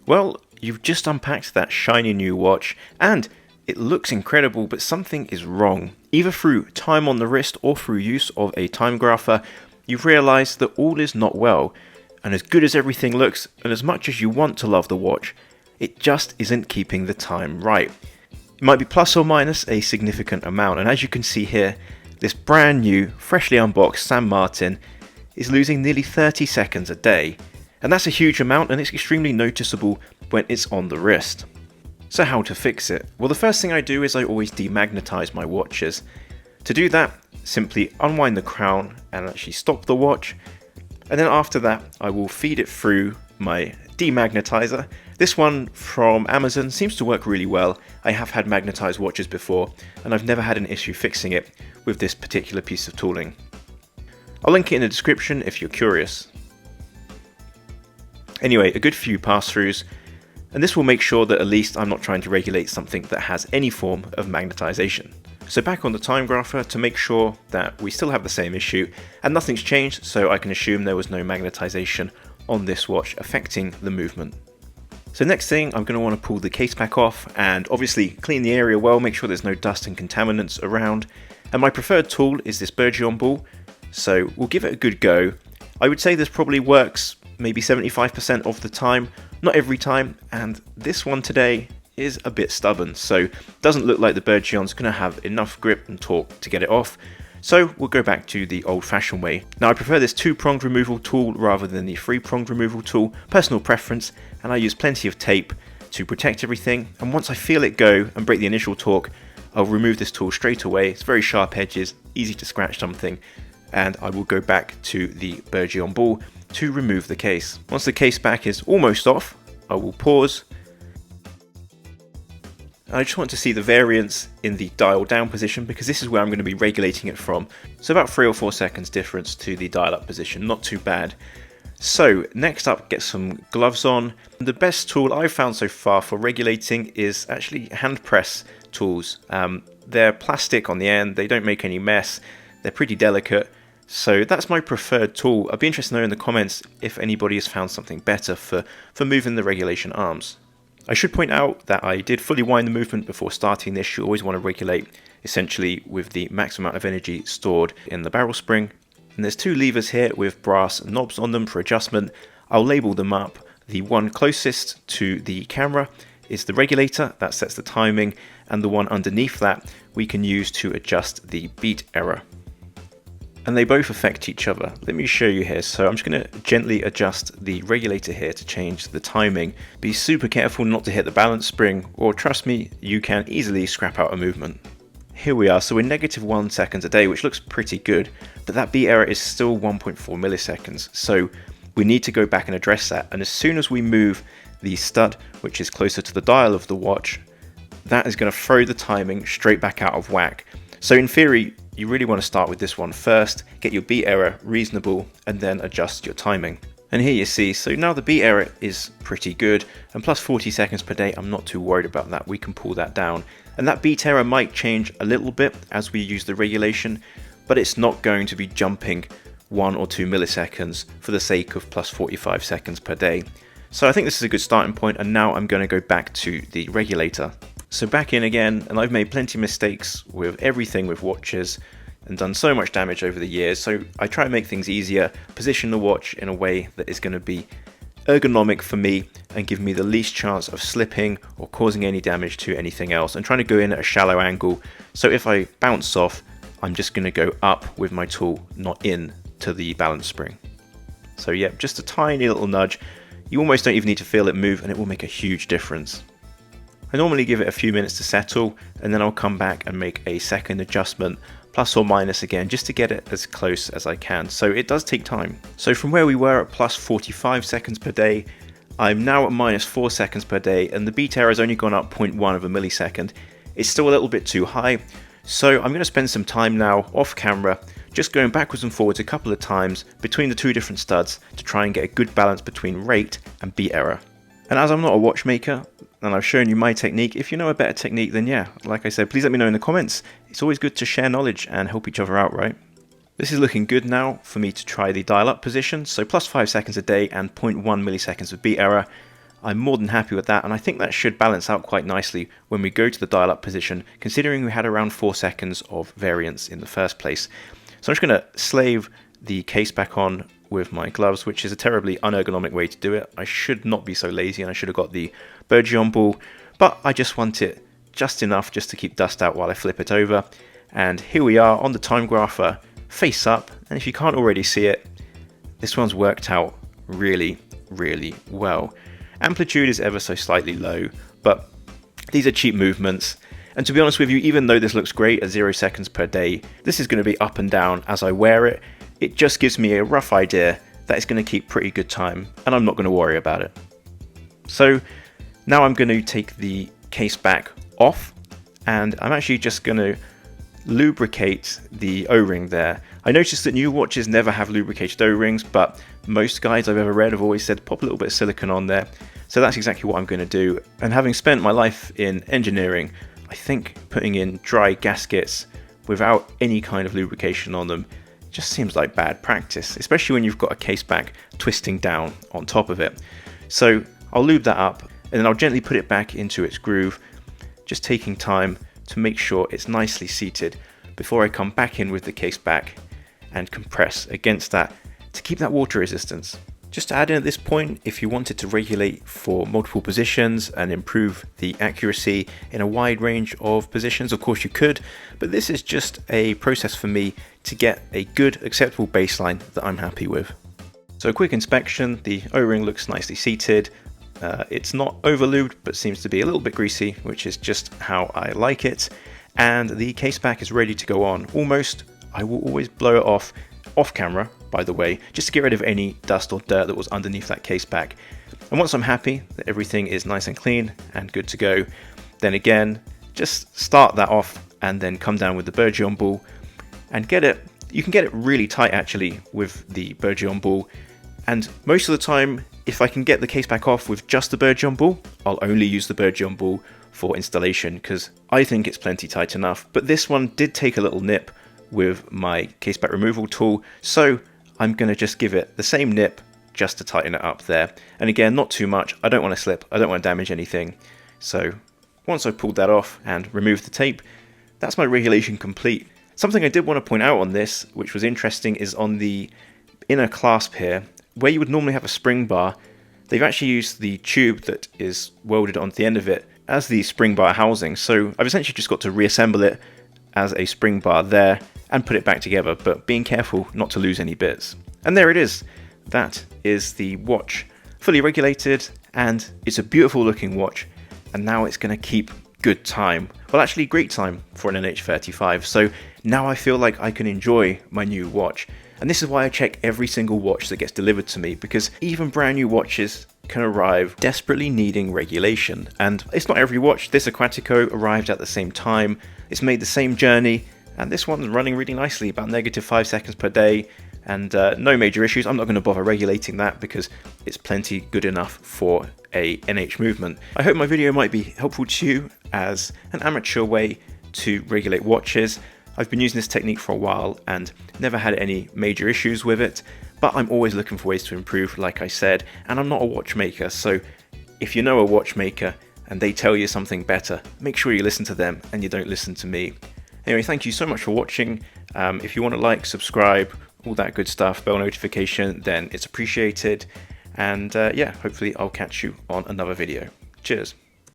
Well, you've just unpacked that shiny new watch, and it looks incredible, but something is wrong. Either through time on the wrist or through use of a time grapher, you've realised that all is not well, and as good as everything looks, and as much as you want to love the watch, it just isn't keeping the time right. It might be plus or minus a significant amount, and as you can see here, this brand new, freshly unboxed San Martin is losing nearly 30 seconds a day. And that's a huge amount, and it's extremely noticeable when it's on the wrist. So how to fix it? Well, the first thing I do is I always demagnetize my watches. To do that, simply unwind the crown and actually stop the watch. And then after that, I will feed it through my demagnetizer. This one from Amazon seems to work really well. I have had magnetized watches before, and I've never had an issue fixing it with this particular piece of tooling. I'll link it in the description if you're curious. Anyway, a good few pass-throughs, and this will make sure that at least I'm not trying to regulate something that has any form of magnetization. So back on the time grapher to make sure that we still have the same issue, and nothing's changed, so I can assume there was no magnetization on this watch affecting the movement. So next thing, I'm going to want to pull the case back off and obviously clean the area well, make sure there's no dust and contaminants around. And my preferred tool is this Bourgeon ball, so we'll give it a good go. I would say this probably works maybe 75% of the time, not every time, and this one today is a bit stubborn, so it doesn't look like the Bourgeon's going to have enough grip and torque to get it off. So we'll go back to the old-fashioned way. Now I prefer this two-pronged removal tool rather than the three-pronged removal tool, personal preference, and I use plenty of tape to protect everything, and once I feel it go and break the initial torque, I'll remove this tool straight away. It's very sharp edges, easy to scratch something, and I will go back to the Bourgeon ball to remove the case. Once the case back is almost off, I will pause. I just want to see the variance in the dial down position because this is where I'm going to be regulating it from. So about 3 or 4 seconds difference to the dial up position, not too bad. So next up, get some gloves on. The best tool I've found so far for regulating is actually hand press tools. They're plastic on the end, they don't make any mess, they're pretty delicate. So that's my preferred tool. I'd be interested to know in the comments if anybody has found something better for moving the regulation arms. I should point out that I did fully wind the movement before starting this. You always want to regulate essentially with the max amount of energy stored in the barrel spring. And there's 2 levers here with brass knobs on them for adjustment. I'll label them up. The one closest to the camera is the regulator that sets the timing, and the one underneath that we can use to adjust the beat error. And they both affect each other. Let me show you here. So I'm just going to gently adjust the regulator here to change the timing. Be super careful not to hit the balance spring, or trust me, you can easily scrap out a movement. Here we are, so we're -1 seconds a day, which looks pretty good, but that beat error is still 1.4 milliseconds. So we need to go back and address that. And as soon as we move the stud, which is closer to the dial of the watch, that is going to throw the timing straight back out of whack. So in theory, you really want to start with this one first, get your beat error reasonable, and then adjust your timing. And here you see, so now the beat error is pretty good, and plus 40 seconds per day, I'm not too worried about that, we can pull that down. And that beat error might change a little bit as we use the regulation, but it's not going to be jumping 1 or 2 milliseconds for the sake of plus 45 seconds per day. So I think this is a good starting point, and now I'm going to go back to the regulator. So back in again, and I've made plenty of mistakes with everything with watches and done so much damage over the years, so I try to make things easier, position the watch in a way that is going to be ergonomic for me and give me the least chance of slipping or causing any damage to anything else, and trying to go in at a shallow angle, so if I bounce off, I'm just going to go up with my tool, not in to the balance spring. So yeah, just a tiny little nudge. You almost don't even need to feel it move, and it will make a huge difference. I normally give it a few minutes to settle, and then I'll come back and make a second adjustment, plus or minus again, just to get it as close as I can. So it does take time. So from where we were at plus 45 seconds per day, I'm now at -4 seconds per day, and the beat error has only gone up 0.1 of a millisecond. It's still a little bit too high, so I'm going to spend some time now off camera, just going backwards and forwards a couple of times between the 2 different studs to try and get a good balance between rate and beat error. And as I'm not a watchmaker, and I've shown you my technique, if you know a better technique, then yeah, like I said, please let me know in the comments. It's always good to share knowledge and help each other out, right? This is looking good now for me to try the dial up position, so plus 5 seconds a day and 0.1 milliseconds of beat error. I'm more than happy with that, and I think that should balance out quite nicely when we go to the dial-up position, considering we had around 4 seconds of variance in the first place. So I'm just going to slave the case back on with my gloves, which is a terribly unergonomic way to do it. I should not be so lazy, and I should have got the Bourgeon ball, but I just want it just enough just to keep dust out while I flip it over. And here we are on the time grapher, face up, and if you can't already see it, this one's worked out really, really well. Amplitude is ever so slightly low, but these are cheap movements. And to be honest with you, even though this looks great at 0 seconds per day, this is going to be up and down as I wear it. It just gives me a rough idea that it's going to keep pretty good time, and I'm not going to worry about it. So now I'm going to take the case back off, and I'm actually just going to lubricate the O-ring there. I noticed that new watches never have lubricated O-rings, but most guides I've ever read have always said pop a little bit of silicone on there. So that's exactly what I'm going to do. And having spent my life in engineering, I think putting in dry gaskets without any kind of lubrication on them just seems like bad practice, especially when you've got a case back twisting down on top of it. So I'll lube that up, and then I'll gently put it back into its groove, just taking time to make sure it's nicely seated before I come back in with the case back and compress against that to keep that water resistance. Just to add in at this point, if you wanted to regulate for multiple positions and improve the accuracy in a wide range of positions, of course you could, but this is just a process for me to get a good acceptable baseline that I'm happy with. So a quick inspection, the O-ring looks nicely seated. It's not over lubed, but seems to be a little bit greasy, which is just how I like it. And the case back is ready to go on. Almost, I will always blow it off camera, by the way, just to get rid of any dust or dirt that was underneath that case back. And once I'm happy that everything is nice and clean and good to go, then again, just start that off and then come down with the Bourgeon ball and get it. You can get it really tight actually with the Bourgeon ball. And most of the time, if I can get the case back off with just the Bourgeon ball, I'll only use the Bourgeon ball for installation because I think it's plenty tight enough. But this one did take a little nip with my case back removal tool, so I'm going to just give it the same nip just to tighten it up there. And again, not too much. I don't want to slip. I don't want to damage anything. So once I've pulled that off and removed the tape, that's my regulation complete. Something I did want to point out on this, which was interesting, is on the inner clasp here, where you would normally have a spring bar, they've actually used the tube that is welded onto the end of it as the spring bar housing. So I've essentially just got to reassemble it as a spring bar there and put it back together, but being careful not to lose any bits. And there it is. That is the watch, fully regulated, and it's a beautiful looking watch, and now it's going to keep good time. Well, actually great time for an NH35. So now I feel like I can enjoy my new watch. And this is why I check every single watch that gets delivered to me, because even brand new watches can arrive desperately needing regulation. And it's not every watch. This Aquatico arrived at the same time. It's made the same journey, and this one's running really nicely, about -5 seconds per day, and no major issues. I'm not going to bother regulating that because it's plenty good enough for a NH movement. I hope my video might be helpful to you as an amateur way to regulate watches. I've been using this technique for a while and never had any major issues with it, but I'm always looking for ways to improve, like I said, and I'm not a watchmaker, so if you know a watchmaker and they tell you something better, make sure you listen to them and you don't listen to me. Anyway, thank you so much for watching. If you want to like, subscribe, all that good stuff, bell notification, then it's appreciated. And yeah, hopefully I'll catch you on another video. Cheers.